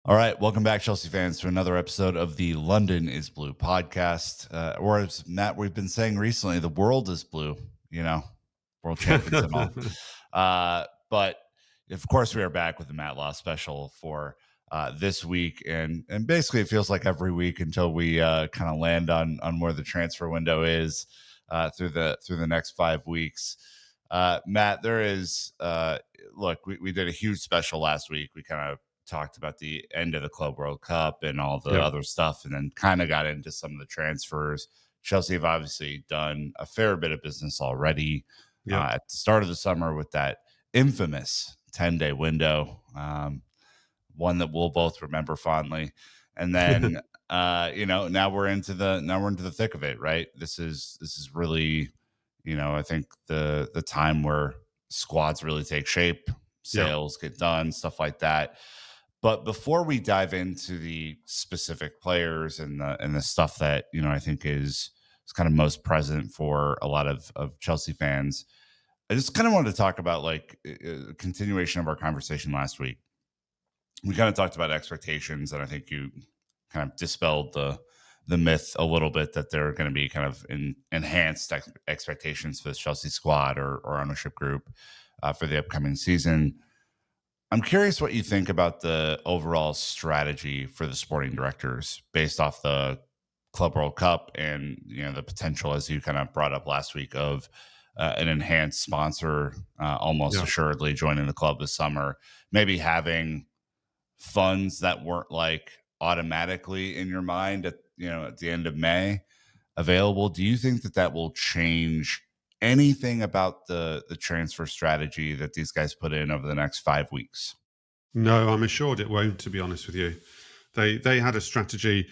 All right, welcome back, Chelsea fans, to another episode of the London is Blue podcast. Or as Matt, we've been saying recently, the world is blue, world champions and all. But of course, we are back with the Matt Law special for this week, and basically, it feels like every week until we kind of land on where the transfer window is through the next 5 weeks. Matt, there is look, we did a huge special last week. We kind of talked about the end of the Club World Cup and all the Yeah. other stuff, and then kind of got into some of the transfers. Chelsea have obviously done a fair bit of business already Yeah. at the start of the summer with that infamous 10-day window, one that we'll both remember fondly. And then now we're into the thick of it, right? This is really, I think the time where squads really take shape, sales get done, stuff like that. But before we dive into the specific players and the stuff that I think is kind of most present for a lot of Chelsea fans, I just kind of wanted to talk about like a continuation of our conversation last week. We kind of talked about expectations, and I think you kind of dispelled the myth a little bit that there are going to be kind of enhanced expectations for the Chelsea squad or ownership group for the upcoming season. I'm curious what you think about the overall strategy for the sporting directors based off the Club World Cup and the potential, as you kind of brought up last week, of an enhanced sponsor almost assuredly joining the club this summer, maybe having funds that weren't like automatically in your mind at the end of May available. Do you think that will change anything about the transfer strategy that these guys put in over the next 5 weeks? No, I'm assured it won't, to be honest with you. They had a strategy.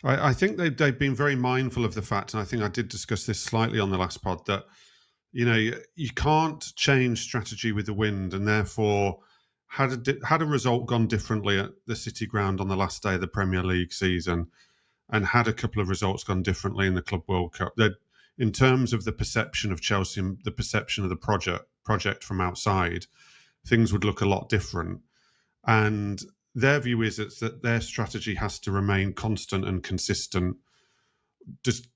I think they've been very mindful of the fact, and I think I did discuss this slightly on the last pod, that you can't change strategy with the wind, and therefore had a result gone differently at the City Ground on the last day of the Premier League season, and had a couple of results gone differently in the Club World Cup, that in terms of the perception of Chelsea and the perception of the project from outside, things would look a lot different. And their view is that their strategy has to remain constant and consistent, just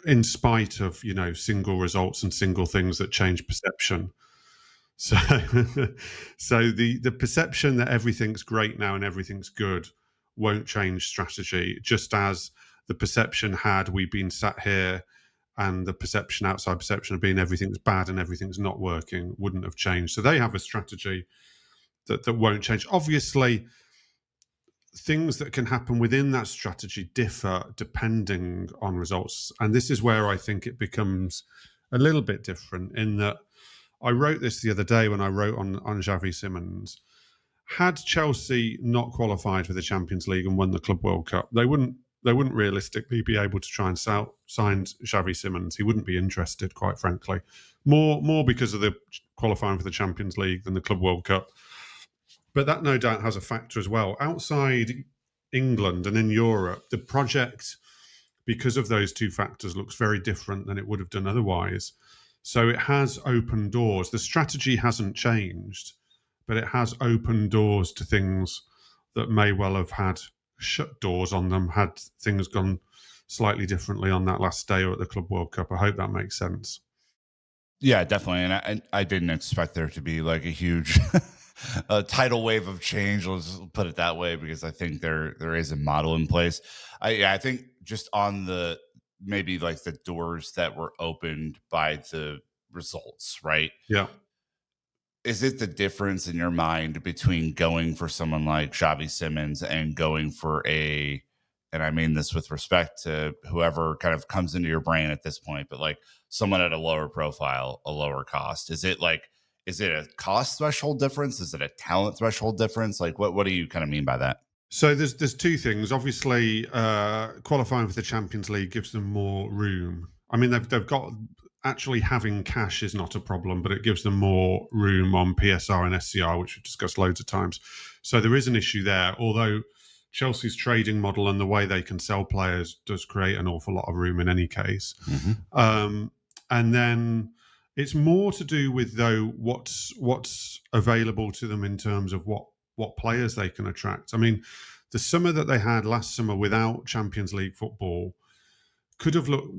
in spite of single results and single things that change perception. So, so the perception that everything's great now and everything's good won't change strategy, just as the perception had we been sat here and the perception, outside perception, of being everything's bad and everything's not working wouldn't have changed. So they have a strategy that won't change. Obviously, things that can happen within that strategy differ depending on results. And this is where I think it becomes a little bit different, in that I wrote this the other day when I wrote on Xavi Simons. Had Chelsea not qualified for the Champions League and won the Club World Cup, they wouldn't realistically be able to try and sign Xavi Simons. He wouldn't be interested, quite frankly. More because of the qualifying for the Champions League than the Club World Cup. But that no doubt has a factor as well. Outside England and in Europe, the project, because of those two factors, looks very different than it would have done otherwise. So it has opened doors. The strategy hasn't changed, but it has opened doors to things that may well have had shut doors on them had things gone slightly differently on that last day or at the Club World Cup. I hope that makes sense. Yeah, definitely. And I didn't expect there to be like a huge a tidal wave of change. Let's put it that way, because I think there is a model in place. I think just on the maybe like the doors that were opened by the results, right? Yeah. Is it the difference in your mind between going for someone like Xavi Simons and going for and I mean this with respect to whoever kind of comes into your brain at this point, but like someone at a lower profile, a lower cost? Is it a cost threshold difference? Is it a talent threshold difference? Like what do you kind of mean by that? So there's two things. Obviously, qualifying for the Champions League gives them more room. I mean, they've got, actually having cash is not a problem, but it gives them more room on PSR and SCR, which we've discussed loads of times. So there is an issue there, although Chelsea's trading model and the way they can sell players does create an awful lot of room in any case. Mm-hmm. And then it's more to do with, though, what's available to them in terms of what players they can attract. I mean, the summer that they had last summer without Champions League football could have looked,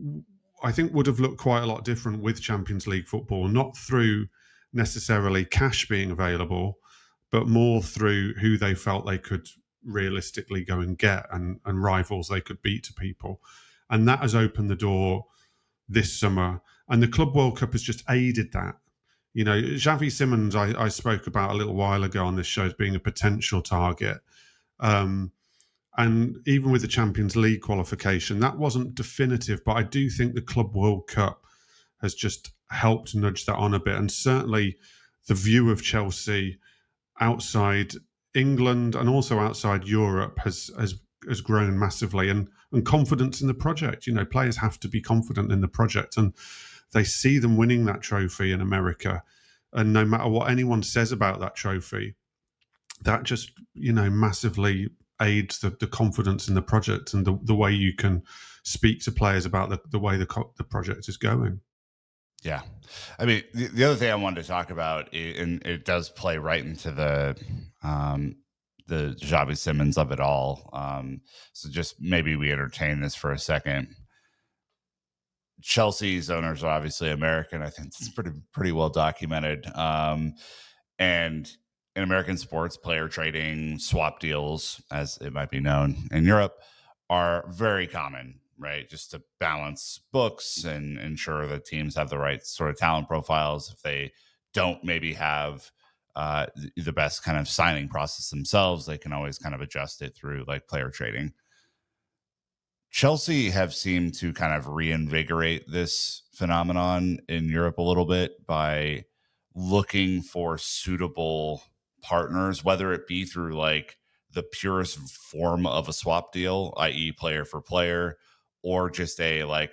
I think, would have looked quite a lot different with Champions League football, not through necessarily cash being available, but more through who they felt they could realistically go and get, and rivals they could beat to people. And that has opened the door this summer. And the Club World Cup has just aided that. You know, Xavi Simons, I spoke about a little while ago on this show as being a potential target. And even with the Champions League qualification, that wasn't definitive, but I do think the Club World Cup has just helped nudge that on a bit. And certainly the view of Chelsea outside England and also outside Europe has grown massively, and confidence in the project. You know, players have to be confident in the project, and they see them winning that trophy in America. And no matter what anyone says about that trophy, that just, you know, massively aids the confidence in the project and the way you can speak to players about the way the project is going. Yeah. I mean, the other thing I wanted to talk about, and it does play right into the Xavi Simons of it all. So just maybe we entertain this for a second. Chelsea's owners are obviously American. I think it's pretty well documented. And in American sports, player trading, swap deals, as it might be known in Europe, are very common, right? Just to balance books and ensure that teams have the right sort of talent profiles. If they don't maybe have the best kind of signing process themselves, they can always kind of adjust it through like player trading. Chelsea have seemed to kind of reinvigorate this phenomenon in Europe a little bit by looking for suitable partners, whether it be through like the purest form of a swap deal, i.e., player for player, or just a like,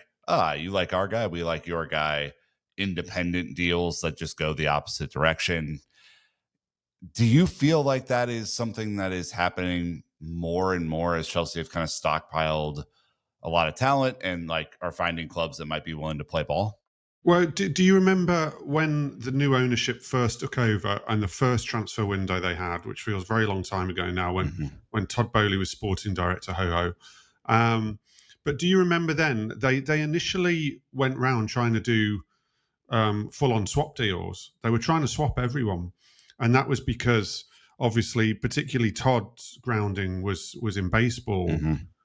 you like our guy, we like your guy, independent deals that just go the opposite direction. Do you feel like that is something that is happening more and more as Chelsea have kind of stockpiled a lot of talent and like are finding clubs that might be willing to play ball? Well, do you remember when the new ownership first took over and the first transfer window they had, which feels a very long time ago now, when Todd Boehly was sporting director, but do you remember then they initially went round trying to do full-on swap deals? They were trying to swap everyone, and that was because obviously, particularly Todd's grounding was in baseball.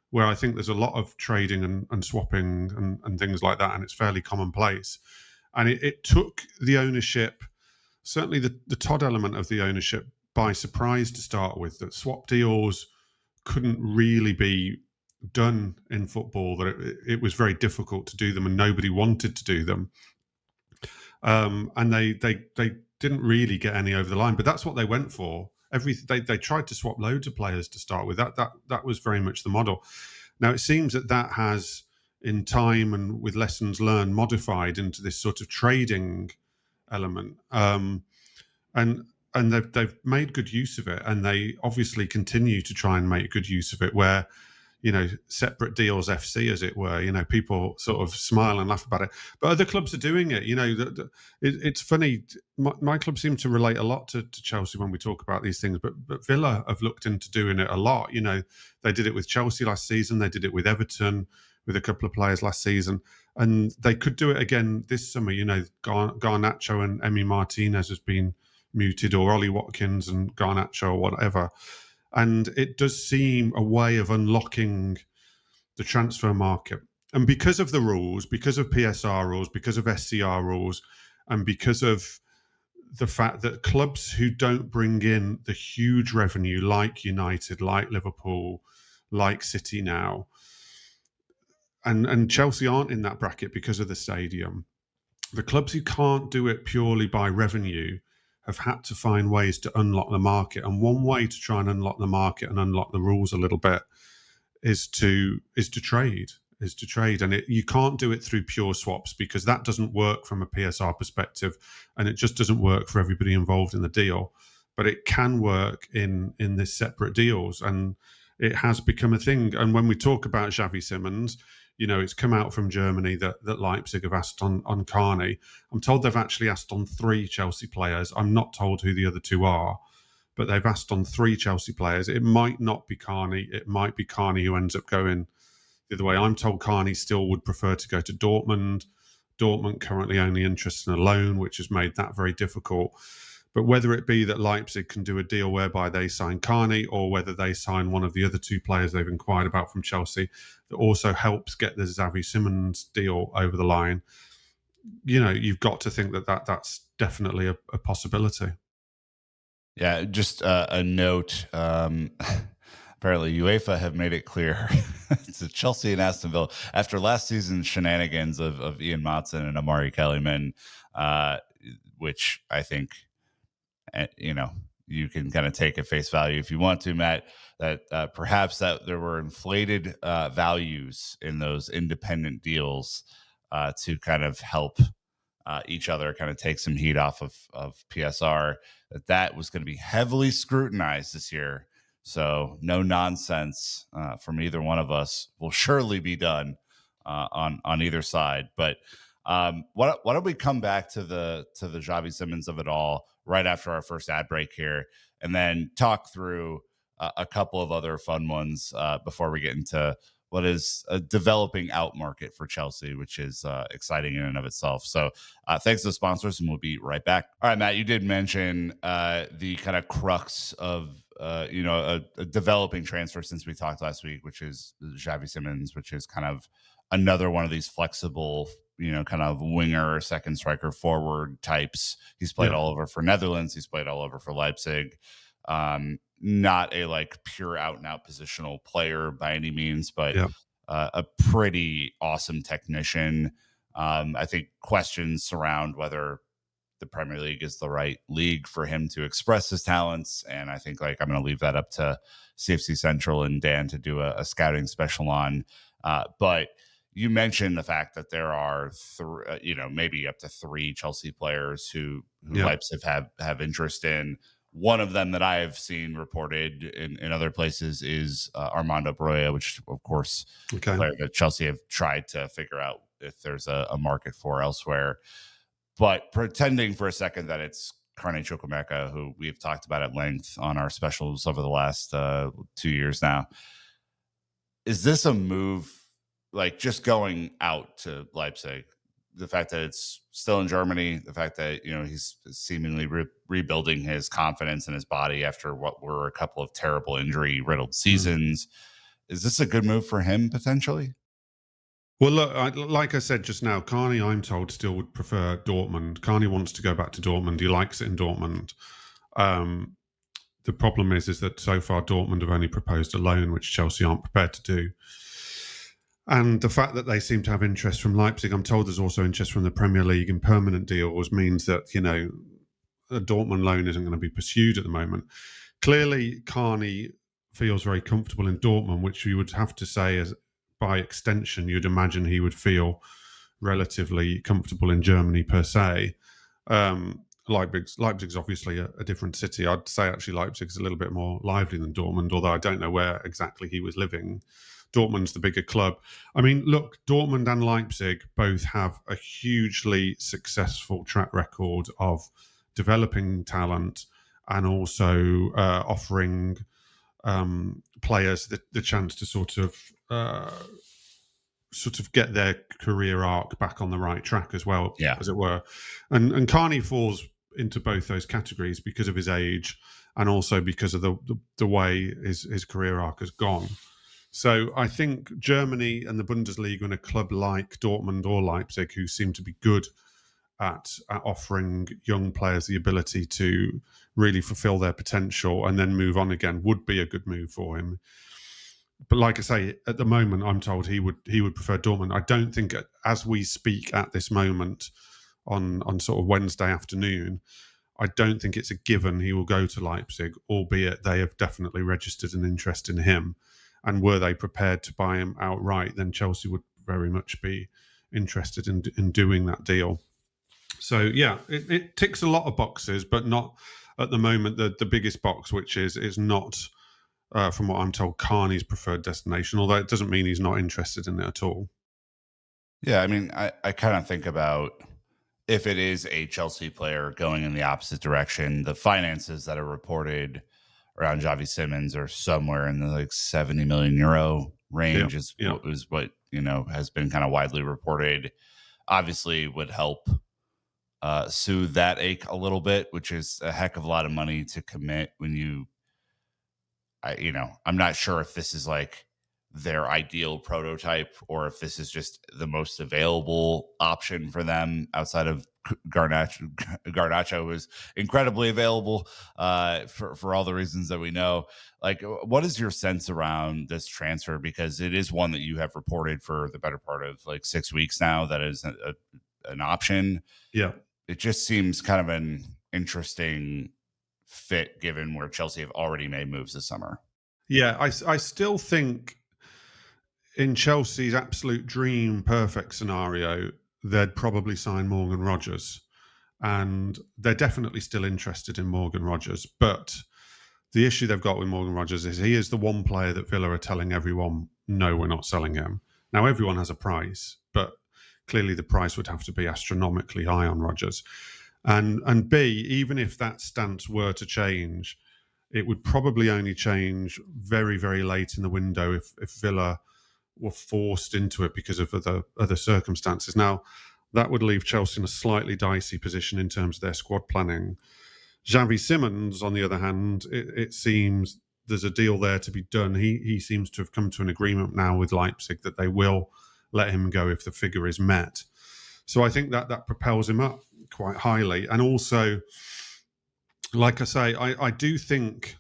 Where I think there's a lot of trading and swapping and things like that, and it's fairly commonplace. And it took the ownership, certainly the Todd element of the ownership, by surprise to start with, that swap deals couldn't really be done in football, that it was very difficult to do them and nobody wanted to do them. And they didn't really get any over the line, but that's what they went for. They tried to swap loads of players to start with. That was very much the model. Now it seems that has, in time and with lessons learned, modified into this sort of trading element, and they've made good use of it, and they obviously continue to try and make good use of it. Where, you know, separate deals FC, as it were. You know, people sort of smile and laugh about it, but other clubs are doing it. You know, it's funny. My club seems to relate a lot to Chelsea when we talk about these things, but Villa have looked into doing it a lot. You know, they did it with Chelsea last season. They did it with Everton, with a couple of players last season, and they could do it again this summer. You know, Garnacho and Emi Martinez has been muted, or Ollie Watkins and Garnacho, or whatever. And it does seem a way of unlocking the transfer market. And because of the rules, because of PSR rules, because of SCR rules, and because of the fact that clubs who don't bring in the huge revenue, like United, like Liverpool, like City now, and Chelsea aren't in that bracket because of the stadium, the clubs who can't do it purely by revenue have had to find ways to unlock the market. And one way to try and unlock the market and unlock the rules a little bit is to trade. And you can't do it through pure swaps, because that doesn't work from a PSR perspective, and it just doesn't work for everybody involved in the deal. But it can work in this separate deals, and it has become a thing. And when we talk about Xavi Simons, you know, it's come out from Germany that Leipzig have asked on Carney. I'm told they've actually asked on 3 Chelsea players. I'm not told who the other 2 are, but they've asked on 3 Chelsea players. It might not be Carney. It might be Carney who ends up going the other way. I'm told Carney still would prefer to go to Dortmund. Dortmund currently only interested in a loan, which has made that very difficult. But whether it be that Leipzig can do a deal whereby they sign Carney, or whether they sign one of the other 2 players they've inquired about from Chelsea that also helps get the Xavi Simons deal over the line, you've got to think that's definitely a possibility. Yeah, just a note. Apparently, UEFA have made it clear to Chelsea and Aston Villa after last season's shenanigans of Ian Matson and Amari Kellyman, uh, which I think you know, you can kind of take at face value if you want to, Matt, that perhaps that there were inflated values in those independent deals to kind of help each other kind of take some heat off of PSR, that was going to be heavily scrutinized this year. So no nonsense from either one of us will surely be done on either side. But why don't we come back to the Xavi Simons of it all right after our first ad break here, and then talk through a couple of other fun ones before we get into what is a developing out market for Chelsea, which is exciting in and of itself. So thanks to the sponsors, and we'll be right back. All right, Matt, you did mention the kind of crux of a developing transfer since we talked last week, which is Xavi Simons, which is kind of another one of these flexible, kind of winger, second striker, forward types. He's played all over for Netherlands. He's played all over for Leipzig. Not a like pure out and out positional player by any means, but a pretty awesome technician. I think questions surround whether the Premier League is the right league for him to express his talents. And I think I'm going to leave that up to CFC Central and Dan to do a scouting special on. But you mentioned the fact that there are maybe up to 3 Chelsea players who Leipzig have interest in. One of them that I have seen reported in other places is Armando Broja, which, of course, a player that Chelsea have tried to figure out if there's a market for elsewhere. But pretending for a second that it's Carney Chukwuemeka, who we've talked about at length on our specials over the last 2 years now, is this a move just going out to Leipzig? The fact that it's still in Germany, the fact that he's seemingly rebuilding his confidence in his body after what were a couple of terrible injury-riddled seasons. Is this a good move for him potentially? Well, look, like I said just now, Carney, I'm told, still would prefer Dortmund. Carney wants to go back to Dortmund. He likes it in Dortmund. The problem is that so far Dortmund have only proposed a loan, which Chelsea aren't prepared to do. And the fact that they seem to have interest from Leipzig, I'm told there's also interest from the Premier League in permanent deals, means that, a Dortmund loan isn't going to be pursued at the moment. Clearly, Carney feels very comfortable in Dortmund, which you would have to say, as by extension, you'd imagine he would feel relatively comfortable in Germany per se. Leipzig's obviously a different city. I'd say actually Leipzig's a little bit more lively than Dortmund, although I don't know where exactly he was living. Dortmund's the bigger club. I mean, look, Dortmund and Leipzig both have a hugely successful track record of developing talent and also offering players the chance to sort of get their career arc back on the right track as well, as it were. And Carney falls into both those categories because of his age and also because of the way his career arc has gone. So I think Germany and the Bundesliga and a club like Dortmund or Leipzig, who seem to be good at offering young players the ability to really fulfill their potential and then move on again, would be a good move for him. But like I say, at the moment, I'm told he would prefer Dortmund. I don't think, as we speak at this moment on sort of Wednesday afternoon, I don't think it's a given he will go to Leipzig, albeit they have definitely registered an interest in him. And were they prepared to buy him outright, then Chelsea would very much be interested in doing that deal. So, yeah, it ticks a lot of boxes, but not at the moment the biggest box, which is not, from what I'm told, Carney's preferred destination, although it doesn't mean he's not interested in it at all. Yeah, I mean, I kind of think about if it is a Chelsea player going in the opposite direction, the finances that are reported around Xavi Simons are somewhere in the like 70 million euro Yeah, range yeah. is what, has been kind of widely reported. Obviously would help soothe that ache a little bit, which is a heck of a lot of money to commit when I'm not sure if this is like their ideal prototype or if this is just the most available option for them outside of Garnacho. Garnacho is incredibly available for all the reasons that we know. Like, what is your sense around this transfer? Because it is one that you have reported for the better part of like 6 weeks now. That is an option. Yeah. It just seems kind of an interesting fit given where Chelsea have already made moves this summer. Yeah, I still think in Chelsea's absolute dream perfect scenario, they'd probably sign Morgan Rogers. And they're definitely still interested in Morgan Rogers. But the issue they've got with Morgan Rogers is he is the one player that Villa are telling everyone, no, we're not selling him. Now, everyone has a price, but clearly the price would have to be astronomically high on Rogers. And B, even if that stance were to change, it would probably only change very, very late in the window if Villa were forced into it because of other circumstances. Now, that would leave Chelsea in a slightly dicey position in terms of their squad planning. Xavi Simons, on the other hand, it seems there's a deal there to be done. He seems to have come to an agreement now with Leipzig that they will let him go if the figure is met. So I think that propels him up quite highly. And also, like I say, I do think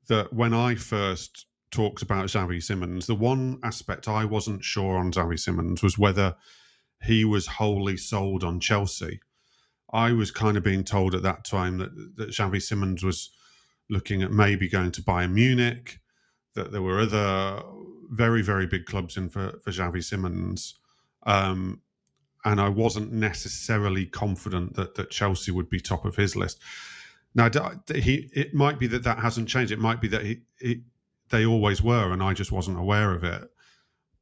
that when I first talked about Xavi Simons, the one aspect I wasn't sure on Xavi Simons was whether he was wholly sold on Chelsea. I was kind of being told at that time that Xavi Simons was looking at maybe going to Bayern Munich, that there were other very, very big clubs in for Xavi Simons. And I wasn't necessarily confident that Chelsea would be top of his list. Now, it might be that hasn't changed. It might be that they always were, and I just wasn't aware of it.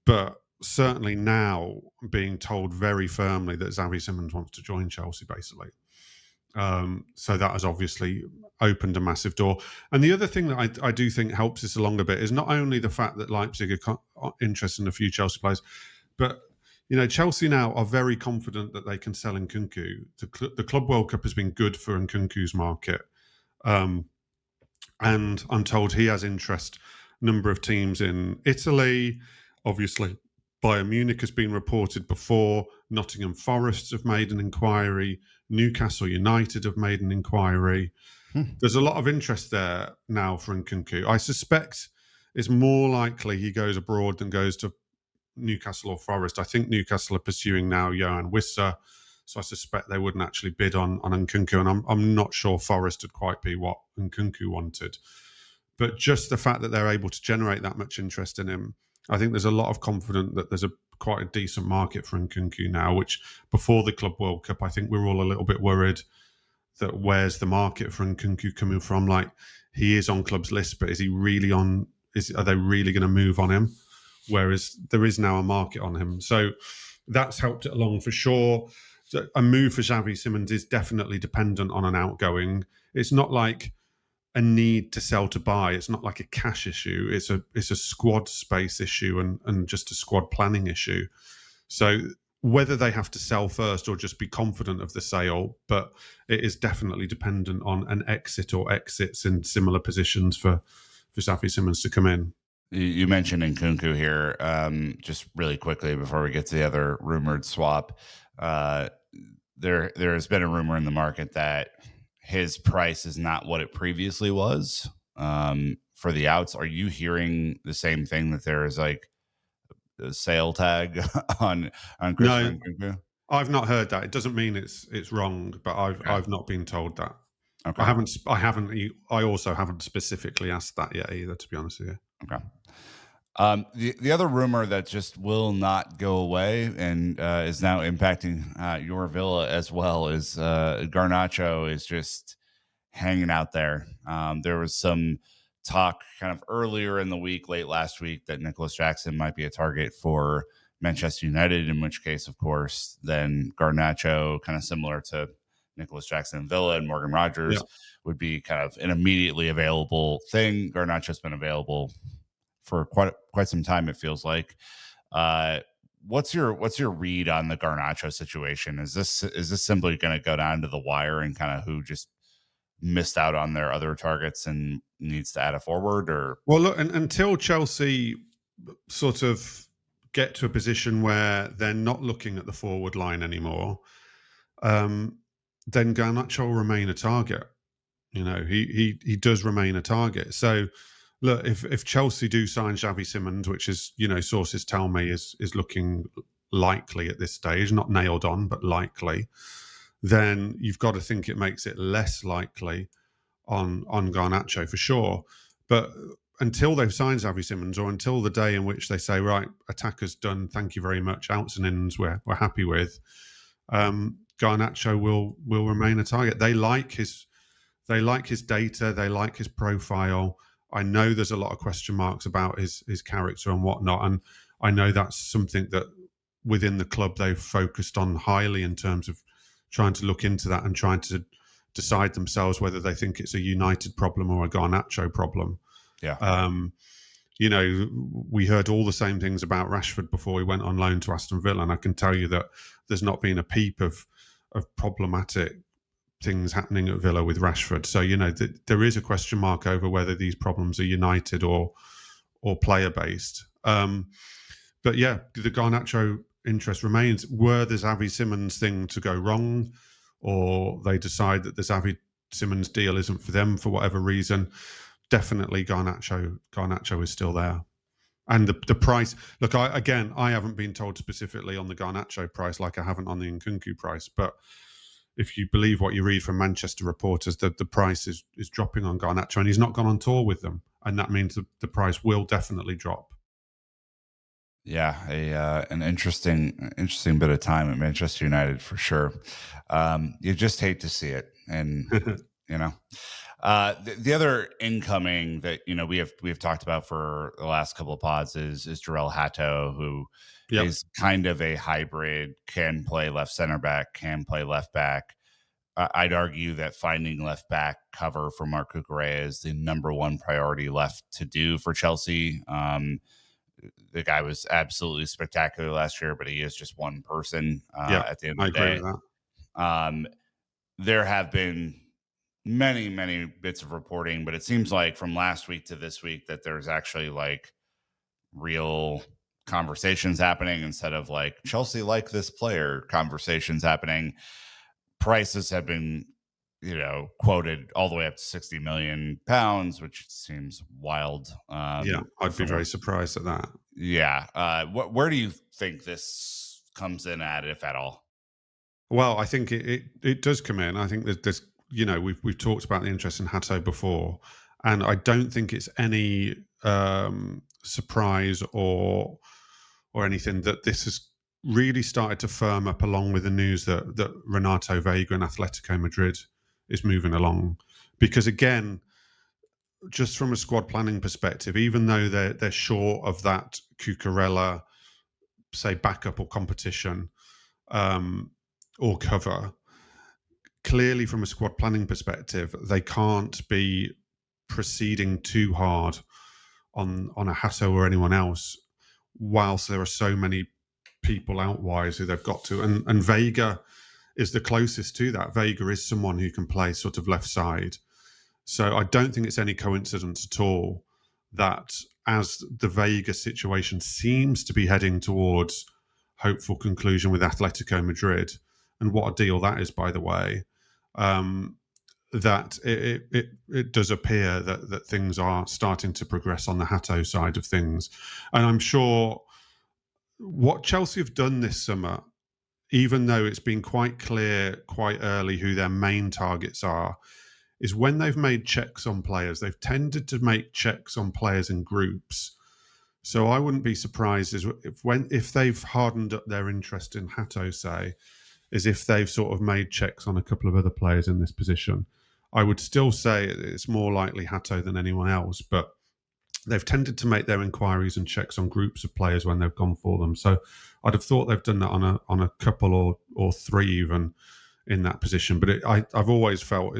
But certainly now, being told very firmly that Xavi Simons wants to join Chelsea, basically. So that has obviously opened a massive door. And the other thing that I do think helps this along a bit is not only the fact that Leipzig are interested in a few Chelsea players, but Chelsea now are very confident that they can sell Nkunku. The Club World Cup has been good for Nkunku's market. And I'm told he has interest. Number of teams in Italy, obviously Bayern Munich has been reported before. Nottingham Forest have made an inquiry. Newcastle United have made an inquiry. There's a lot of interest there now for Nkunku. I suspect it's more likely he goes abroad than goes to Newcastle or Forest. I think Newcastle are pursuing now Johan Wissa, so I suspect they wouldn't actually bid on Nkunku, and I'm not sure Forest would quite be what Nkunku wanted. But just the fact that they're able to generate that much interest in him, I think there's a lot of confidence that there's quite a decent market for Nkunku now, which before the Club World Cup, I think we were all a little bit worried that where's the market for Nkunku coming from? Like, he is on clubs' list, but is he really on? Are they really going to move on him? Whereas there is now a market on him. So that's helped it along for sure. So a move for Xavi Simons is definitely dependent on an outgoing. It's not like a need to sell to buy. It's not like a cash issue. It's a squad space issue and just a squad planning issue. So whether they have to sell first or just be confident of the sale, but it is definitely dependent on an exit or exits in similar positions for Xavi Simons to come in. You mentioned Nkunku here, just really quickly before we get to the other rumored swap. There has been a rumor in the market that his price is not what it previously was for the outs. Are you hearing the same thing, that there is like a sale tag on Christopher Nkunku? I've not heard that. It doesn't mean it's wrong, but I've not been told that. Okay. I also haven't specifically asked that yet either, to be honest with you. Okay. The other rumor that just will not go away and is now impacting your Villa as well is Garnacho is just hanging out there. There was some talk kind of earlier in the week, late last week, that Nicholas Jackson might be a target for Manchester United, in which case, of course, then Garnacho, kind of similar to Nicholas Jackson Villa and Morgan Yeah. Rogers, would be kind of an immediately available thing. Garnacho's been available for quite some time, it feels like. Uh, what's your read on the Garnacho situation? Is this simply going to go down to the wire and kind of who just missed out on their other targets and needs to add a forward? Or Well, look, until Chelsea sort of get to a position where they're not looking at the forward line anymore, then Garnacho will remain a target. You know, he does remain a target. So, look, if Chelsea do sign Xavi Simons, which is, you know, sources tell me is looking likely at this stage, not nailed on, but likely, then you've got to think it makes it less likely on Garnacho for sure. But until they've signed Xavi Simons, or until the day in which they say, right, attacker's done, thank you very much, outs and ins we're happy with, Garnacho will remain a target. They like his data, they like his profile. I know there's a lot of question marks about his character and whatnot, and I know that's something that within the club they've focused on highly in terms of trying to look into that and trying to decide themselves whether they think it's a United problem or a Garnacho problem. yeah, You know, we heard all the same things about Rashford before he went on loan to Aston Villa, and I can tell you that there's not been a peep of problematic things happening at Villa with Rashford. So, you know, there is a question mark over whether these problems are United or player based. But yeah, the Garnacho interest remains. Were the Xavi Simons thing to go wrong, or they decide that the Xavi Simons deal isn't for them for whatever reason, definitely Garnacho is still there. And the price, look, I haven't been told specifically on the Garnacho price like I haven't on the Nkunku price, but if you believe what you read from Manchester reporters, that the price is dropping on Garnacho, and he's not gone on tour with them, and that means the price will definitely drop. yeah, an interesting bit of time at Manchester United for sure. You just hate to see it, and you know. The other incoming that we've talked about for the last couple of pods is Jarrell Hatto, who Yep. is kind of a hybrid, can play left center back, can play left back. I'd argue that finding left back cover for Marc Cucurella is the number one priority left to do for Chelsea. The guy was absolutely spectacular last year, but he is just one person Yeah, at the end I of the agree day. with that. There have been many bits of reporting, but it seems like from last week to this week that there's actually like real conversations happening instead of like Chelsea like this player conversations happening. Prices have been, quoted all the way up to £60 million, which seems wild. Yeah, I'd be very surprised at that. Yeah. Where do you think this comes in at, if at all? Well, I think it does come in. I think there's we've talked about the interest in Hatto before, and I don't think it's any surprise or anything that this has really started to firm up along with the news that Renato Vega and Atletico Madrid is moving along. Because again, just from a squad planning perspective, even though they're short of that Cucurella, say, backup or competition or cover, clearly from a squad planning perspective, they can't be proceeding too hard on a Hasso or anyone else whilst there are so many people out wise who they've got to. And Vega is the closest to that. Vega is someone who can play sort of left side. So I don't think it's any coincidence at all that as the Vega situation seems to be heading towards hopeful conclusion with Atletico Madrid, and what a deal that is, by the way, that it does appear that things are starting to progress on the Hatto side of things. And I'm sure what Chelsea have done this summer, even though it's been quite clear quite early who their main targets are, is when they've made checks on players, they've tended to make checks on players in groups. So I wouldn't be surprised if they've hardened up their interest in Hatto, say, is if they've sort of made checks on a couple of other players in this position. I would still say it's more likely Hatto than anyone else, but they've tended to make their inquiries and checks on groups of players when they've gone for them. So I'd have thought they've done that on a couple or three even in that position. But I've always felt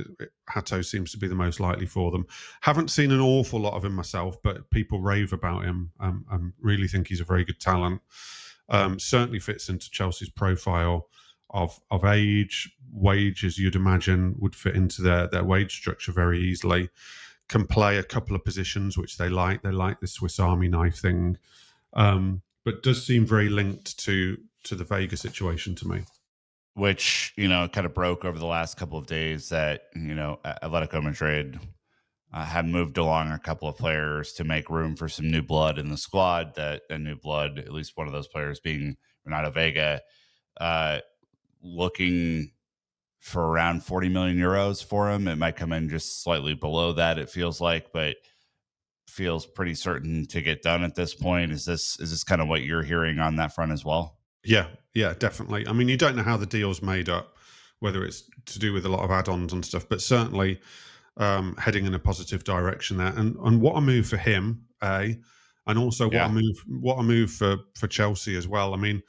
Hato seems to be the most likely for them. Haven't seen an awful lot of him myself, but people rave about him. I really think he's a very good talent. Certainly fits into Chelsea's profile of age, wage, as you'd imagine, would fit into their wage structure very easily. Can play a couple of positions which they like. They like the Swiss Army knife thing, but does seem very linked to the Vega situation to me. Which, kind of broke over the last couple of days that, Atletico Madrid have moved along a couple of players to make room for some new blood in the squad. That new blood, at least one of those players being Renato Vega, looking for around 40 million euros for him. It might come in just slightly below that, it feels like, but feels pretty certain to get done at this point. Is this kind of what you're hearing on that front as well? Yeah, definitely. I mean, you don't know how the deal's made up, whether it's to do with a lot of add-ons and stuff, but certainly heading in a positive direction there. And what a move for him, and also what a move for Chelsea as well. I mean,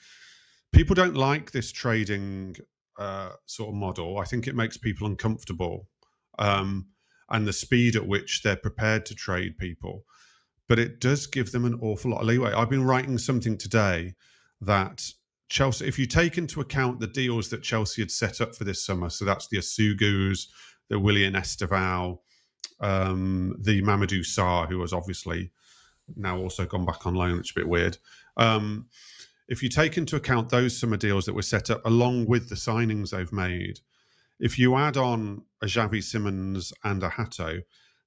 people don't like this trading sort of model. I think it makes people uncomfortable, and the speed at which they're prepared to trade people. But it does give them an awful lot of leeway. I've been writing something today that Chelsea, if you take into account the deals that Chelsea had set up for this summer, so that's the Asugus, the Willian Esteval, the Mamadou Sarr, who has obviously now also gone back on loan, which is a bit weird. If you take into account those summer deals that were set up along with the signings they've made, if you add on a Xavi Simons and a Hato,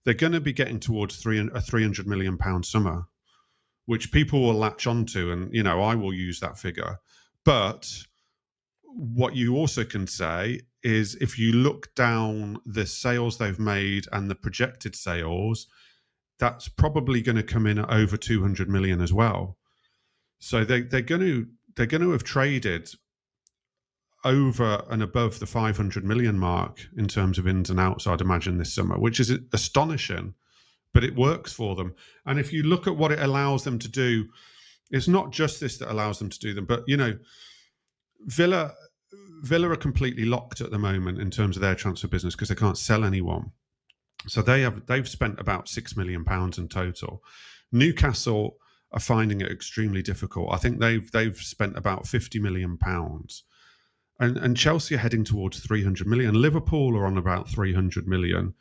they're going to be getting towards a £300 million summer, which people will latch onto. And, I will use that figure. But what you also can say is if you look down the sales they've made and the projected sales, that's probably going to come in at over 200 million as well. So they're going to have traded over and above the 500 million mark in terms of ins and outs, I'd imagine, this summer, which is astonishing, but it works for them. And if you look at what it allows them to do, it's not just this that allows them to do them, but, Villa are completely locked at the moment in terms of their transfer business because they can't sell anyone. So they've spent about £6 million in total. Newcastle are finding it extremely difficult. I think they've spent about £50 million. And Chelsea are heading towards 300 million. Liverpool are on about 300 million.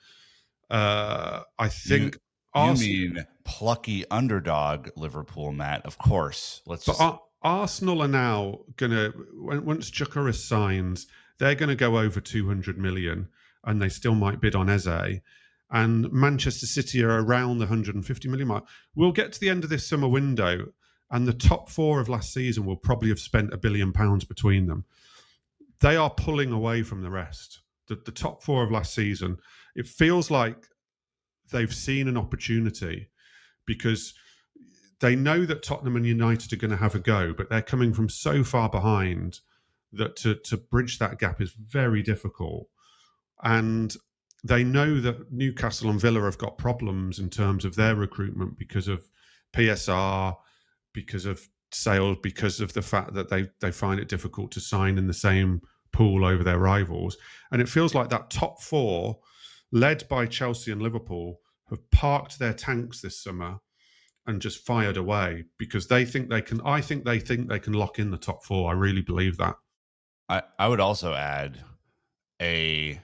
I think you mean plucky underdog Liverpool, Matt? Of course. Arsenal are now gonna, once Chukwuemeka signs, they're going to go over 200 million, and they still might bid on Eze. And Manchester City are around the 150 million mark. We'll get to the end of this summer window, and the top four of last season will probably have spent £1 billion between them. They are pulling away from the rest. The top four of last season, it feels like they've seen an opportunity because they know that Tottenham and United are going to have a go, but they're coming from so far behind that to bridge that gap is very difficult. And they know that Newcastle and Villa have got problems in terms of their recruitment because of PSR, because of sales, because of the fact that they find it difficult to sign in the same pool over their rivals. And it feels like that top four, led by Chelsea and Liverpool, have parked their tanks this summer and just fired away because they think they can. I think they think they can lock in the top four. I really believe that. I would also add a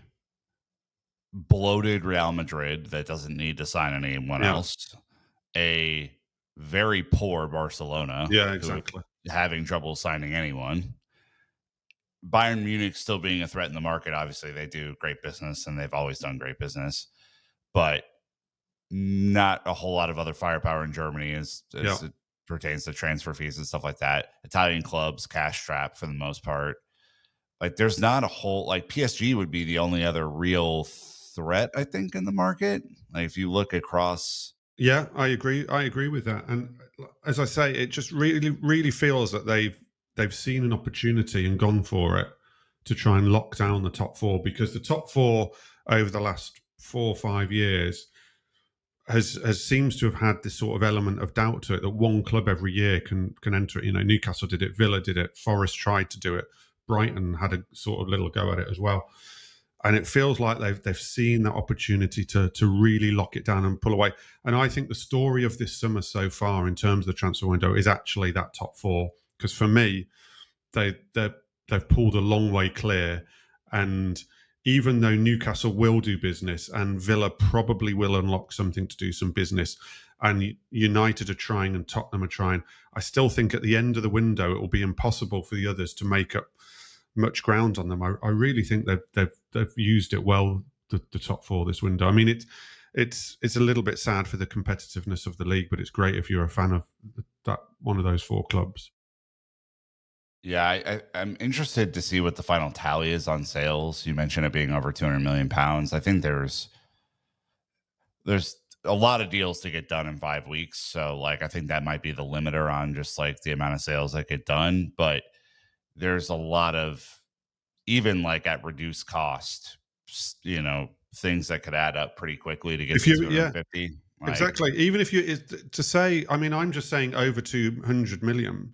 bloated Real Madrid that doesn't need to sign anyone else, a very poor Barcelona, exactly, having trouble signing anyone. Bayern Munich still being a threat in the market. Obviously, they do great business, and they've always done great business, but not a whole lot of other firepower in Germany as it pertains to transfer fees and stuff like that. Italian clubs, cash strapped for the most part. Like, there's not a whole, like, PSG would be the only other real threat, I think, in the market. Like, if you look across. Yeah, I agree. I agree with that. And as I say, it just really, really feels that they've seen an opportunity and gone for it to try and lock down the top four, because the top four over the last 4 or 5 years has seems to have had this sort of element of doubt to it that one club every year can enter it. You know, Newcastle did it, Villa did it, Forest tried to do it, Brighton had a sort of little go at it as well. And it feels like they've seen that opportunity to really lock it down and pull away. And I think the story of this summer so far in terms of the transfer window is actually that top four. Because for me, they've pulled a long way clear. And even though Newcastle will do business and Villa probably will unlock something to do some business, and United are trying and Tottenham are trying, I still think at the end of the window it will be impossible for the others to make up much ground on them. I really think they've used it well, the top four this window. I mean, it's a little bit sad for the competitiveness of the league, but it's great if you're a fan of that one of those four clubs. Yeah, I'm interested to see what the final tally is on sales. You mentioned it being over 200 million pounds. I think there's a lot of deals to get done in 5 weeks. So like I think that might be the limiter on just like the amount of sales that get done. But there's a lot of, even like at reduced cost, things that could add up pretty quickly to get If to you, yeah, 250. Like, exactly. Even if you to say, I mean, I'm just saying over 200 million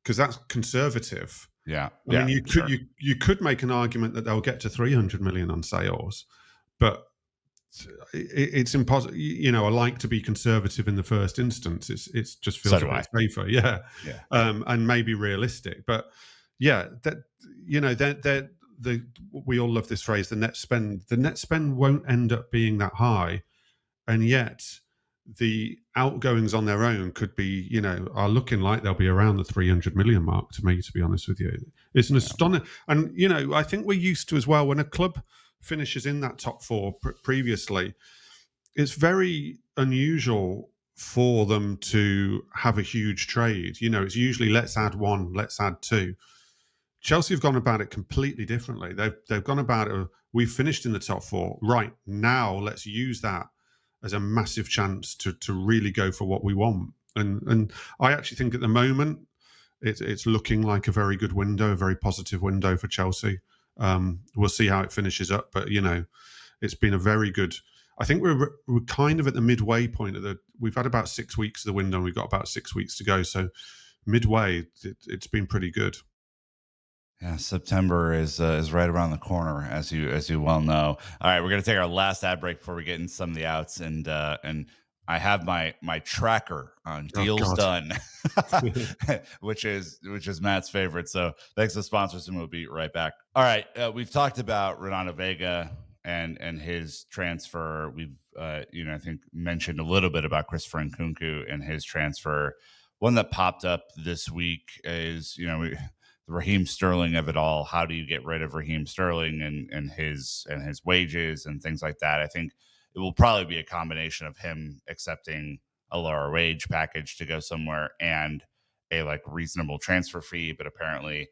because that's conservative. yeah, I mean, yeah, sure. you could make an argument that they'll get to 300 million on sales, but it's impossible. You know, I like to be conservative in the first instance. It just So feels a do I. bit safer, yeah, Yeah. and maybe realistic. But yeah, that the we all love this phrase, the net spend. The net spend won't end up being that high, and yet the outgoings on their own could be, are looking like they'll be around the 300 million mark to me, to be honest with you. It's an astonishing, and I think we're used to as well, when a club finishes in that top four previously, it's very unusual for them to have a huge trade. It's usually let's add one, let's add two. Chelsea have gone about it completely differently. They've gone about it. We've finished in the top four. Right now, let's use that as a massive chance to really go for what we want. And I actually think at the moment it's looking like a very good window, a very positive window for Chelsea. We'll see how it finishes up, but it's been a very good. I think we're kind of at the midway point of We've had about 6 weeks of the window, and we've got about 6 weeks to go. So midway, it's been pretty good. Yeah, September is right around the corner, as you well know. All right, we're gonna take our last ad break before we get into some of the outs, and I have my tracker on Oh deals God. done, which is Matt's favorite. So thanks to the sponsors, and we'll be right back. All right, we've talked about Renato Vega and his transfer. We've I think mentioned a little bit about Christopher Nkunku and his transfer. One that popped up this week is the Raheem Sterling of it all. How do you get rid of Raheem Sterling and his wages and things like that? I think it will probably be a combination of him accepting a lower wage package to go somewhere and a like reasonable transfer fee. But apparently,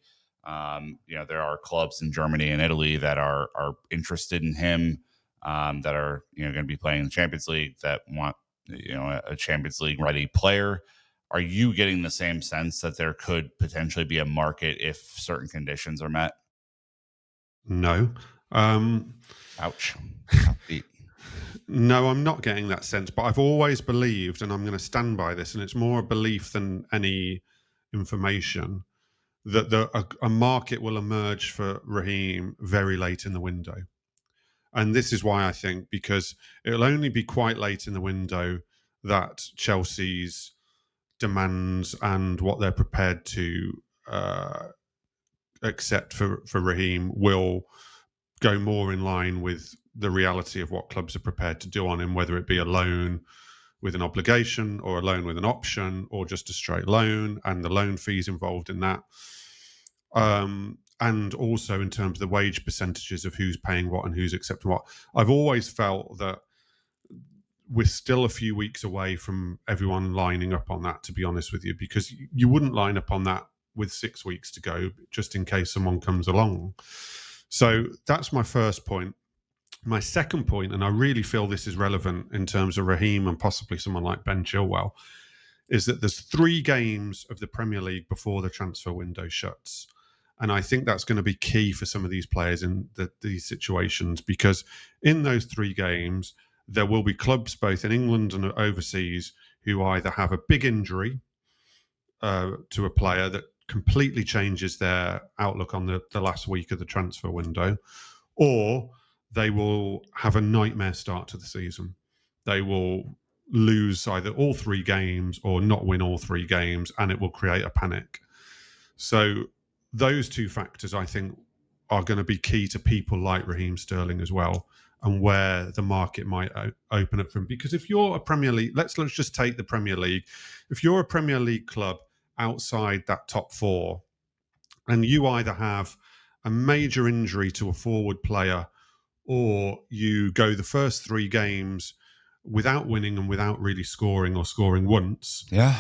there are clubs in Germany and Italy that are interested in him, that are going to be playing in the Champions League, that want a Champions League ready player. Are you getting the same sense that there could potentially be a market if certain conditions are met? No. Ouch. No, I'm not getting that sense, but I've always believed, and I'm going to stand by this, and it's more a belief than any information, that a market will emerge for Raheem very late in the window. And this is why I think, because it'll only be quite late in the window that Chelsea's demands and what they're prepared to accept for Raheem will go more in line with the reality of what clubs are prepared to do on him, whether it be a loan with an obligation or a loan with an option or just a straight loan and the loan fees involved in that. And also in terms of the wage percentages of who's paying what and who's accepting what. I've always felt that we're still a few weeks away from everyone lining up on that, to be honest with you, because you wouldn't line up on that with 6 weeks to go, just in case someone comes along. So that's my first point. My second point, and I really feel this is relevant in terms of Raheem and possibly someone like Ben Chilwell, is that there's 3 games of the Premier League before the transfer window shuts. And I think that's going to be key for some of these players in these situations, because in those 3 games, there will be clubs both in England and overseas who either have a big injury to a player that completely changes their outlook on the last week of the transfer window, or they will have a nightmare start to the season. They will lose either all three games or not win all three games, and it will create a panic. So those two factors, I think, are going to be key to people like Raheem Sterling as well, and where the market might open up from. Because if you're a Premier League, let's just take the Premier League. If you're a Premier League club outside that top four, and you either have a major injury to a forward player, or you go the first three games without winning and without really scoring or scoring once, Yeah.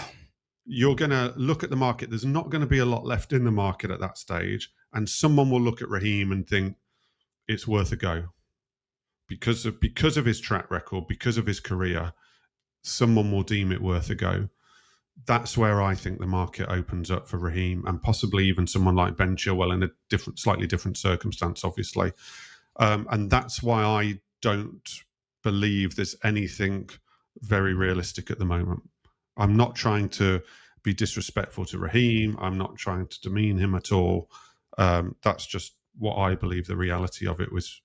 you're going to look at the market. There's not going to be a lot left in the market at that stage. And someone will look at Raheem and think it's worth a go because of his track record, because of his career. Someone will deem it worth a go. That's where I think the market opens up for Raheem, and possibly even someone like Ben Chilwell in a slightly different circumstance, obviously. And that's why I don't believe there's anything very realistic at the moment. I'm not trying to be disrespectful to Raheem. I'm not trying to demean him at all. That's just what I believe the reality of it was.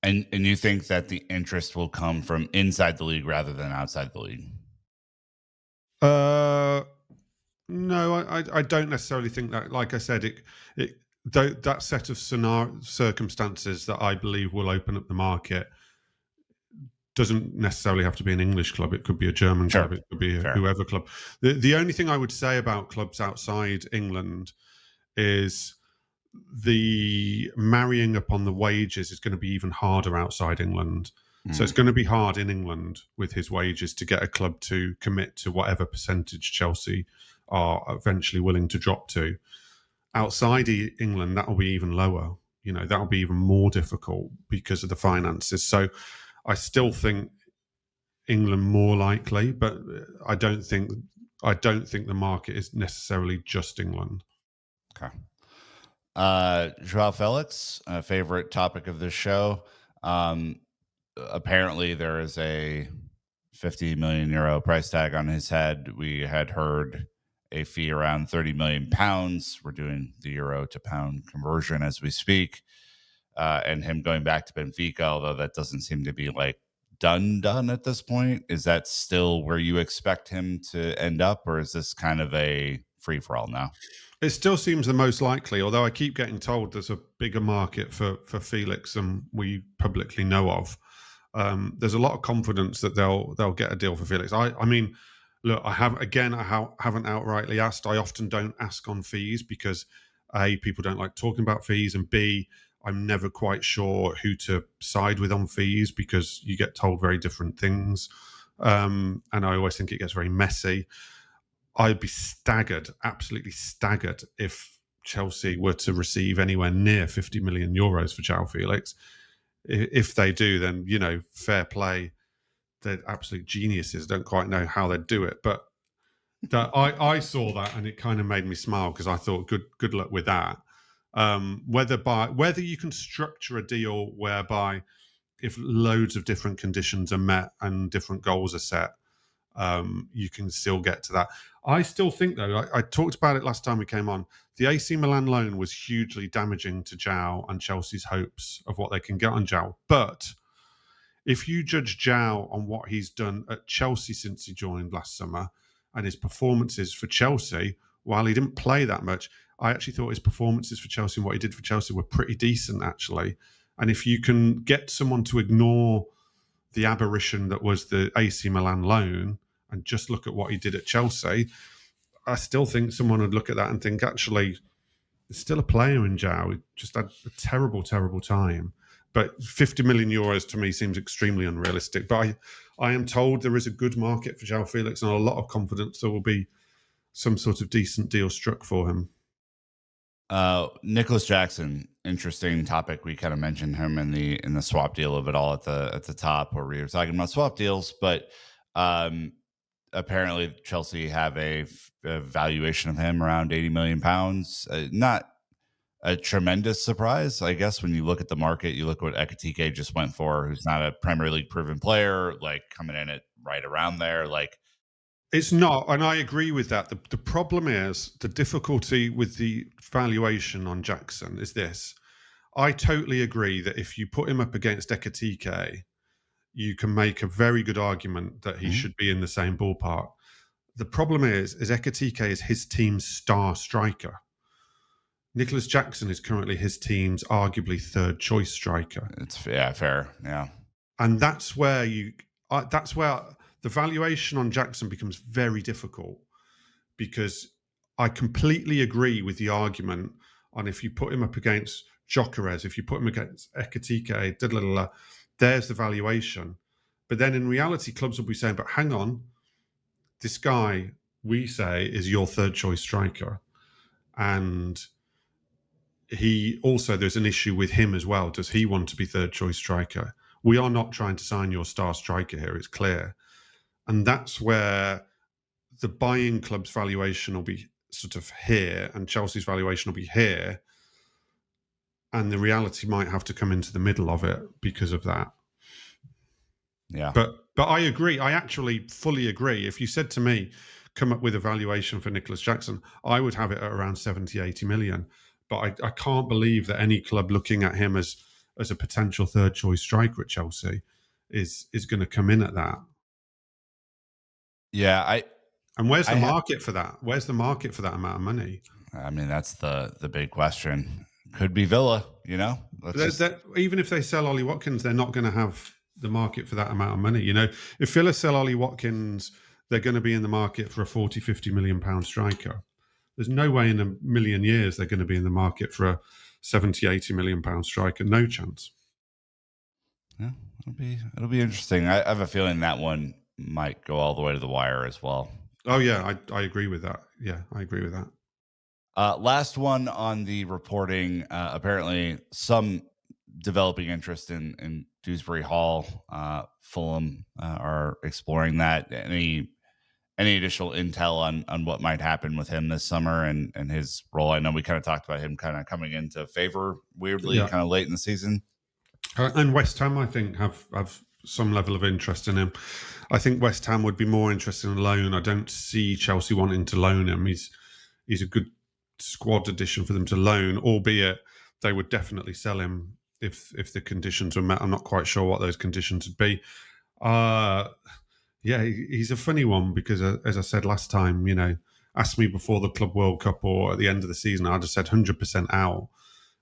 And you think that the interest will come from inside the league rather than outside the league? No, I don't necessarily think that. Like I said, that set of circumstances that I believe will open up the market doesn't necessarily have to be an English club. It could be a German club. It could be whoever club. The only thing I would say about clubs outside England is the marrying up on the wages is going to be even harder outside England. So it's going to be hard in England with his wages to get a club to commit to whatever percentage Chelsea are eventually willing to drop to. Outside England, that will be even lower. That will be even more difficult because of the finances. So I still think England more likely, but I don't think the market is necessarily just England. Okay. Joao Felix, a favorite topic of this show. Apparently there is a 50 million euro price tag on his head. We had heard a fee around 30 million pounds. We're doing the euro to pound conversion as we speak. And him going back to Benfica, although that doesn't seem to be like done at this point. Is that still where you expect him to end up, or is this kind of a free for all now? It still seems the most likely, although I keep getting told there's a bigger market for Felix than we publicly know of. There's a lot of confidence that they'll get a deal for Felix. I mean, look, I haven't outrightly asked. I often don't ask on fees because A, people don't like talking about fees, and B, I'm never quite sure who to side with on fees because you get told very different things. And I always think it gets very messy. I'd be absolutely staggered, if Chelsea were to receive anywhere near 50 million euros for Joao Felix. If they do, then, fair play. They're absolute geniuses. Don't quite know how they'd do it. But I saw that and it kind of made me smile because I thought, good luck with that. Whether you can structure a deal whereby if loads of different conditions are met and different goals are set, you can still get to that. I still think, though, I talked about it last time we came on, the AC Milan loan was hugely damaging to Joao and Chelsea's hopes of what they can get on Joao. But if you judge Joao on what he's done at Chelsea since he joined last summer and his performances for Chelsea, while he didn't play that much, I actually thought his performances for Chelsea and what he did for Chelsea were pretty decent, actually. And if you can get someone to ignore the aberration that was the AC Milan loan and just look at what he did at Chelsea, I still think someone would look at that and think, actually, there's still a player in Joao. He just had a terrible, terrible time. But 50 million euros to me seems extremely unrealistic. But I am told there is a good market for Joao Felix and a lot of confidence there will be some sort of decent deal struck for him. Nicholas Jackson, interesting topic. We kind of mentioned him in the swap deal of it all at the top, where we were talking about swap deals. But apparently Chelsea have a valuation of him around 80 million pounds. Not a tremendous surprise, I guess, when you look at the market. You look what Ekatike just went for, who's not a Premier League proven player, like coming in at right around there. Like, It's not, and I agree with that. The problem is the difficulty with the valuation on Jackson is this. I totally agree that if you put him up against Ekatike, you can make a very good argument that he mhm, should be in the same ballpark. The problem is Ekatike is his team's star striker. Nicholas Jackson is currently his team's arguably third choice striker, it's yeah, fair, yeah, and that's where the valuation on Jackson becomes very difficult because I completely agree with the argument on if you put him up against Jokeres, if you put him against Ekatike, there's the valuation. But then in reality, clubs will be saying, but hang on, this guy we say is your third choice striker. And there's an issue with him as well. Does he want to be third choice striker? We are not trying to sign your star striker here, it's clear. And that's where the buying club's valuation will be sort of here and Chelsea's valuation will be here. And the reality might have to come into the middle of it because of that. yeah. But I agree. I actually fully agree. If you said to me, come up with a valuation for Nicholas Jackson, I would have it at around 70, 80 million. But I can't believe that any club looking at him as a potential third choice striker at Chelsea is going to come in at that. Yeah, And where's I the have. market for that? Where's the market for that amount of money? I mean, that's the big question. Could be Villa, you know. Let's just Even if they sell Ollie Watkins, they're not going to have the market for that amount of money. You know, if Villa sell Ollie Watkins, they're going to be in the market for a 40, 50 million pound striker. There's no way in a million years they're going to be in the market for a 70, 80 million pound striker. No chance. yeah, it'll be interesting. I have a feeling that one might go all the way to the wire as well. Oh, yeah, I agree with that. Yeah, I agree with that. Last one on the reporting. Apparently, some developing interest in Dewsbury Hall. Fulham are exploring that. Any additional intel on what might happen with him this summer and his role? I know we kind of talked about him kind of coming into favor weirdly, Yeah. kind of late in the season. And West Ham, I think, have some level of interest in him. I think West Ham would be more interested in loan. I don't see Chelsea wanting to loan him. He's a good squad addition for them to loan, albeit they would definitely sell him if the conditions were met. I'm not quite sure what those conditions would be. Yeah, he's a funny one because, as I said last time, you know, ask me before the Club World Cup or at the end of the season, I'd have said 100% out.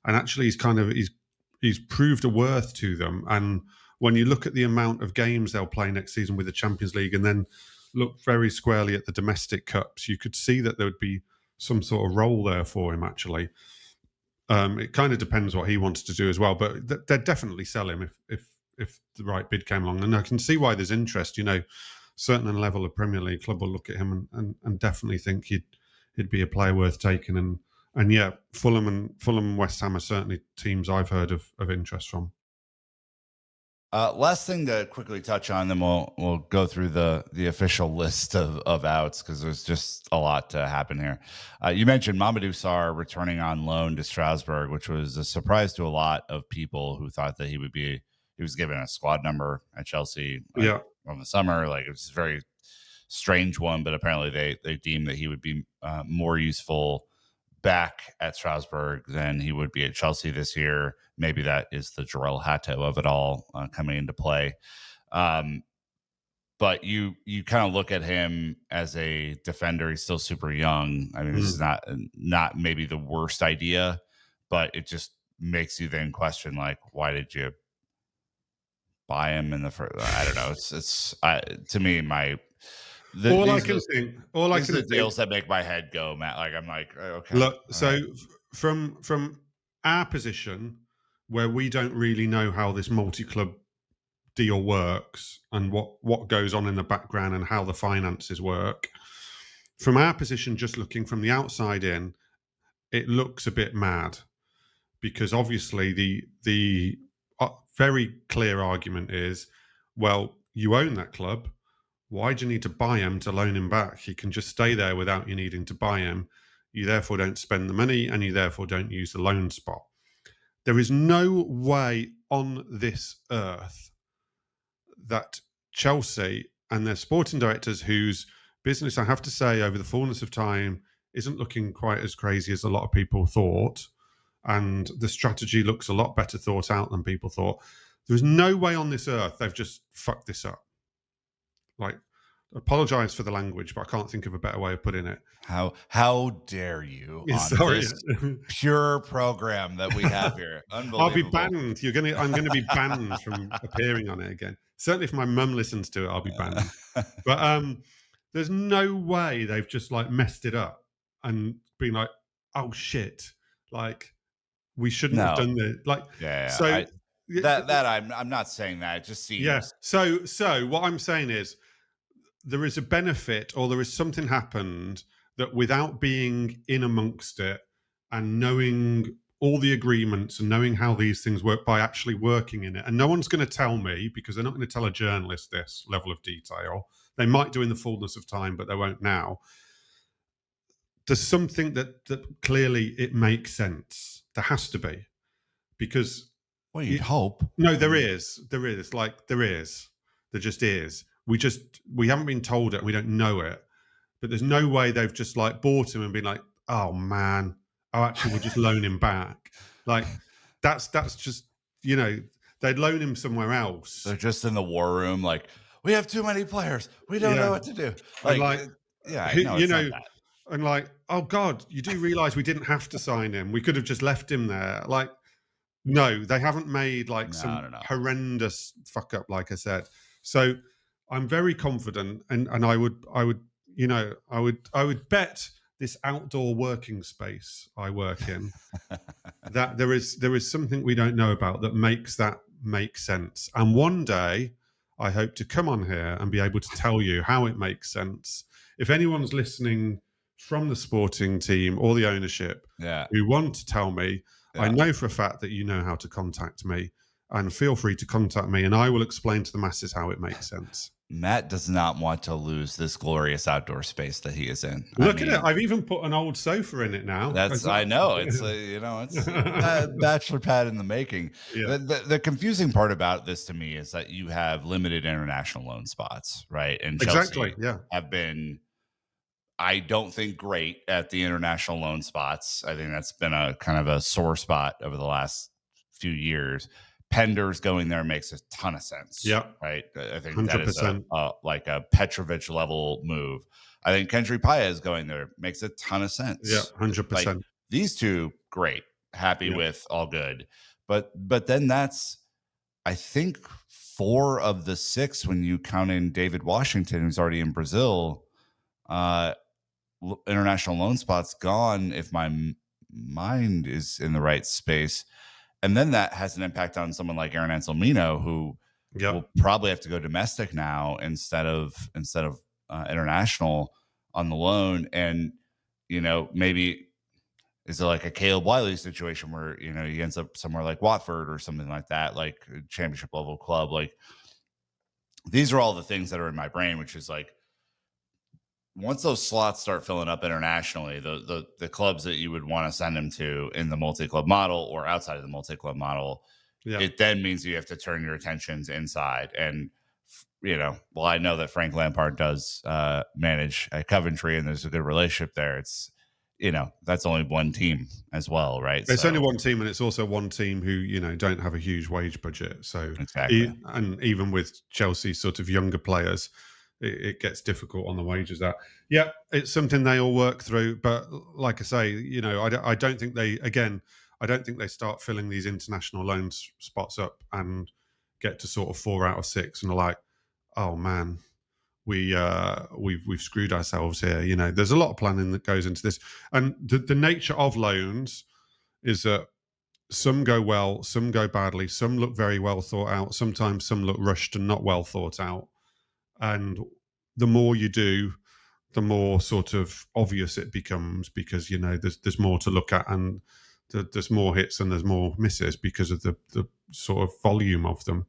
And actually, he's proved a worth to them. And when you look at the amount of games they'll play next season with the Champions League, and then look very squarely at the domestic cups, you could see that there would be some sort of role there for him. Actually, it kind of depends what he wants to do as well, but they'd definitely sell him if the right bid came along. And I can see why there's interest. You know, certain level of Premier League club will look at him and definitely think he'd be a player worth taking. And yeah, Fulham and West Ham are certainly teams I've heard of interest from. Last thing to quickly touch on, then we'll go through the official list of outs because there's just a lot to happen here. You mentioned Mamadou Sarr returning on loan to Strasbourg, which was a surprise to a lot of people who thought that he was given a squad number at Chelsea like Yeah, over the summer. Like it was a very strange one, but apparently they deemed that he would be more useful back at Strasbourg than he would be at Chelsea this year. Maybe that is the Jarell Hato of it all coming into play. Um, but you kind of look at him as a defender. He's still super young. I mean, this is mm. not maybe the worst idea, but it just makes you then question like, why did you buy him in the first? I don't know. To me All I these are can think, all I these are can the think. deals that make my head go, Matt. Like I'm like, okay, Look, all so right. from our position, where we don't really know how this multi-club deal works and what goes on in the background and how the finances work. From our position, just looking from the outside in, it looks a bit mad because obviously the very clear argument is, well, you own that club. Why do you need to buy him to loan him back? He can just stay there without you needing to buy him. You therefore don't spend the money, and you therefore don't use the loan spot. There is no way on this earth that Chelsea and their sporting directors, whose business, I have to say, over the fullness of time, isn't looking quite as crazy as a lot of people thought, and the strategy looks a lot better thought out than people thought. There's no way on this earth they've just fucked this up. Like, apologize for the language, but I can't think of a better way of putting it. How dare you on Sorry. this pure program that we have here? Unbelievable. I'll be banned. I'm gonna be banned from appearing on it again. Certainly if my mum listens to it, I'll be banned. But there's no way they've just like messed it up and been like, oh shit, like we shouldn't have No. done this. Like, Yeah, so I'm not saying that. It just seems. yeah. So what I'm saying is there is a benefit, or there is something happened that without being in amongst it and knowing all the agreements and knowing how these things work by actually working in it. And no one's going to tell me, because they're not going to tell a journalist this level of detail. They might do in the fullness of time, but they won't now. There's something that clearly it makes sense. There has to be, because Well, you'd hope. no, there is. There just is. We haven't been told it. We don't know it. But there's no way they've just like bought him and been like, oh man, oh actually we'll just loan him back. Like that's just, they'd loan him somewhere else. They're just in the war room, like, we have too many players. We don't know what to do. And like, oh God, you do realize we didn't have to sign him. We could have just left him there. Like, no, they haven't made like some horrendous fuck up, like I said. So I'm very confident, and I would bet this outdoor working space I work in that there is something we don't know about that makes that make sense. And one day I hope to come on here and be able to tell you how it makes sense. If anyone's listening from the sporting team or the ownership who want to tell me, I know for a fact that you know how to contact me, and feel free to contact me and I will explain to the masses how it makes sense. Matt does not want to lose this glorious outdoor space that he is in. Look at it. I've even put an old sofa in it now. I know. It's it's a bachelor pad in the making. Yeah. The confusing part about this to me is that you have limited international loan spots, right? And Chelsea have been, I don't think, great at the international loan spots. I think that's been a kind of a sore spot over the last few years. Penders going there makes a ton of sense. Yeah. Right. I think 100%. that is like a Petrovic level move. I think Kendry Paez going there makes a ton of sense. Yeah. 100%. Like, these two, great. Happy with, all good. But then that's, I think, 4 of the 6 when you count in David Washington, who's already in Brazil. International loan spots gone, if my mind is in the right space. And then that has an impact on someone like Aaron Anselmino, who will probably have to go domestic now instead of international on the loan. And maybe is it like a Caleb Wiley situation where he ends up somewhere like Watford or something like that, like a championship level club. Like, these are all the things that are in my brain, which is like, once those slots start filling up internationally, the clubs that you would want to send them to in the multi-club model or outside of the multi-club model, it then means you have to turn your attentions inside. And, I know that Frank Lampard does manage at Coventry, and there's a good relationship there. It's, that's only one team as well, right? It's only one team, and it's also one team who, don't have a huge wage budget. So exactly. And even with Chelsea's sort of younger players, it gets difficult on the wages. It's something they all work through. But like I say, I don't think they start filling these international loan spots up and get to sort of 4 out of 6 and are like, oh man, we've screwed ourselves here. There's a lot of planning that goes into this, and the nature of loans is that some go well, some go badly, some look very well thought out, sometimes some look rushed and not well thought out. And the more you do, the more sort of obvious it becomes, because there's more to look at, and there's more hits and there's more misses because of the sort of volume of them.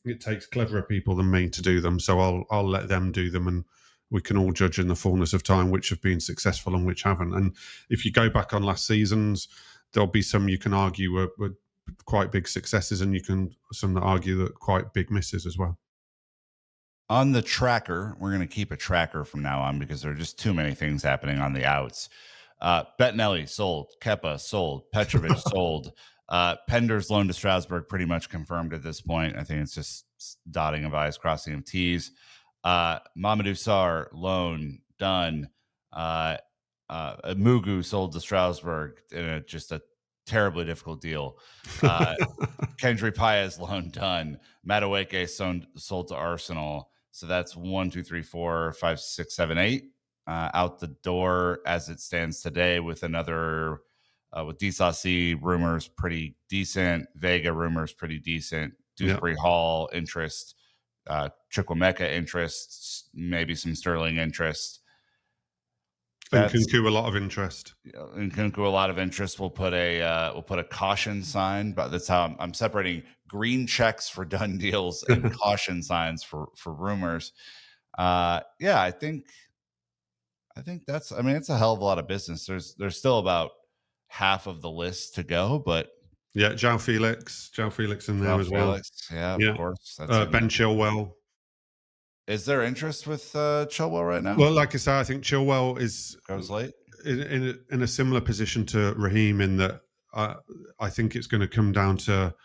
It takes cleverer people than me to do them, so I'll let them do them, we can all judge in the fullness of time which have been successful and which haven't. And if you go back on last seasons, there'll be some you can argue were quite big successes, and you can some that argue that quite big misses as well. On the tracker, we're going to keep a tracker from now on because there are just too many things happening on the outs. Bettinelli sold, Kepa sold, Petrovic sold. Pender's loan to Strasbourg pretty much confirmed at this point. I think it's just dotting of I's, crossing of T's. Mamadou Sarr loan done. Mugu sold to Strasbourg in just a terribly difficult deal. Kendry Paez loan done. Madueke sold to Arsenal. So that's 1, 2, 3, 4, 5, 6, 7, 8 out the door as it stands today. With another with Disasi rumors pretty decent, Vega rumors pretty decent, Dewsbury Hall interest, Chukwuemeka interest, maybe some Sterling interest. And Nkunku a lot of interest. Nkunku a lot of interest. We'll put a caution sign, but that's how I'm separating green checks for done deals and caution signs for rumors. Yeah, I think that's. I mean, it's a hell of a lot of business. There's still about half of the list to go, but yeah, João Felix in there as well. Yeah, of course. That's Ben Chilwell. Is there interest with Chilwell right now? Well, like I say, I think Chilwell goes late in a similar position to Raheem in that I think it's going to come down to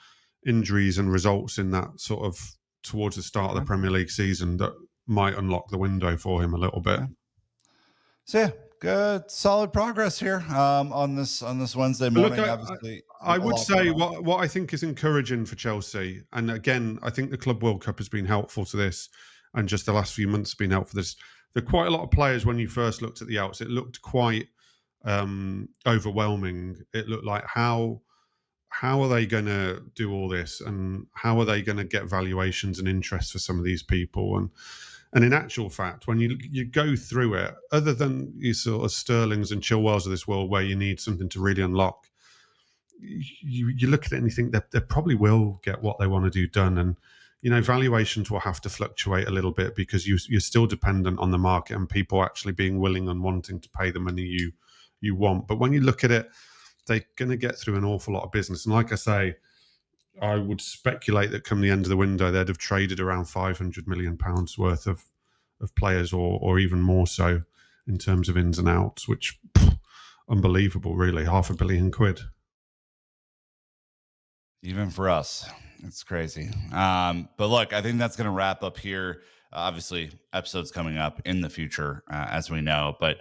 injuries and results in that sort of towards the start of the Premier League season that might unlock the window for him a little bit. So yeah, good, solid progress here on this Wednesday morning. Look, obviously, I would say what I think is encouraging for Chelsea, and again, I think the Club World Cup has been helpful to this. And just the last few months have been helpful for this. There are quite a lot of players when you first looked at the outs. It looked quite overwhelming. It looked like how are they going to do all this, and how are they going to get valuations and interest for some of these people? And in actual fact, when you go through it, other than you sort of Sterlings and Chilwells of this world, where you need something to really unlock, you look at it and you think that they probably will get what they want to do done. And valuations will have to fluctuate a little bit because you're still dependent on the market and people actually being willing and wanting to pay the money you want. But when you look at it, they're going to get through an awful lot of business. And like I say, I would speculate that come the end of the window, they'd have traded around £500 million worth of players, or even more so in terms of ins and outs, which unbelievable, really, £500 million. Even for us. It's crazy. But look, I think that's going to wrap up here. Obviously, episodes coming up in the future, as we know. But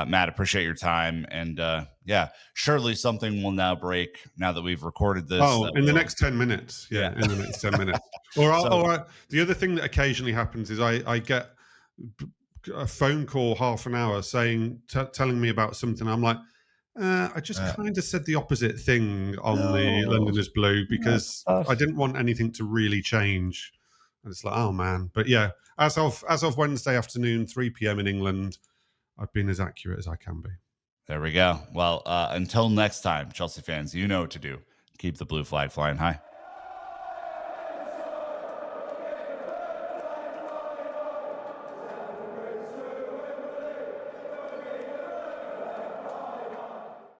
Matt, appreciate your time. And yeah, surely something will now break now that we've recorded this. Oh, in the next 10 minutes. Yeah, in the next 10 minutes. Or the other thing that occasionally happens is I get a phone call half an hour telling me about something. I'm like, I just kind of said the opposite thing on the Londoners Blue because I didn't want anything to really change. And it's like, oh man. But yeah, as of Wednesday afternoon, 3 p.m. in England, I've been as accurate as I can be. There we go. Well, until next time, Chelsea fans, you know what to do. Keep the blue flag flying high.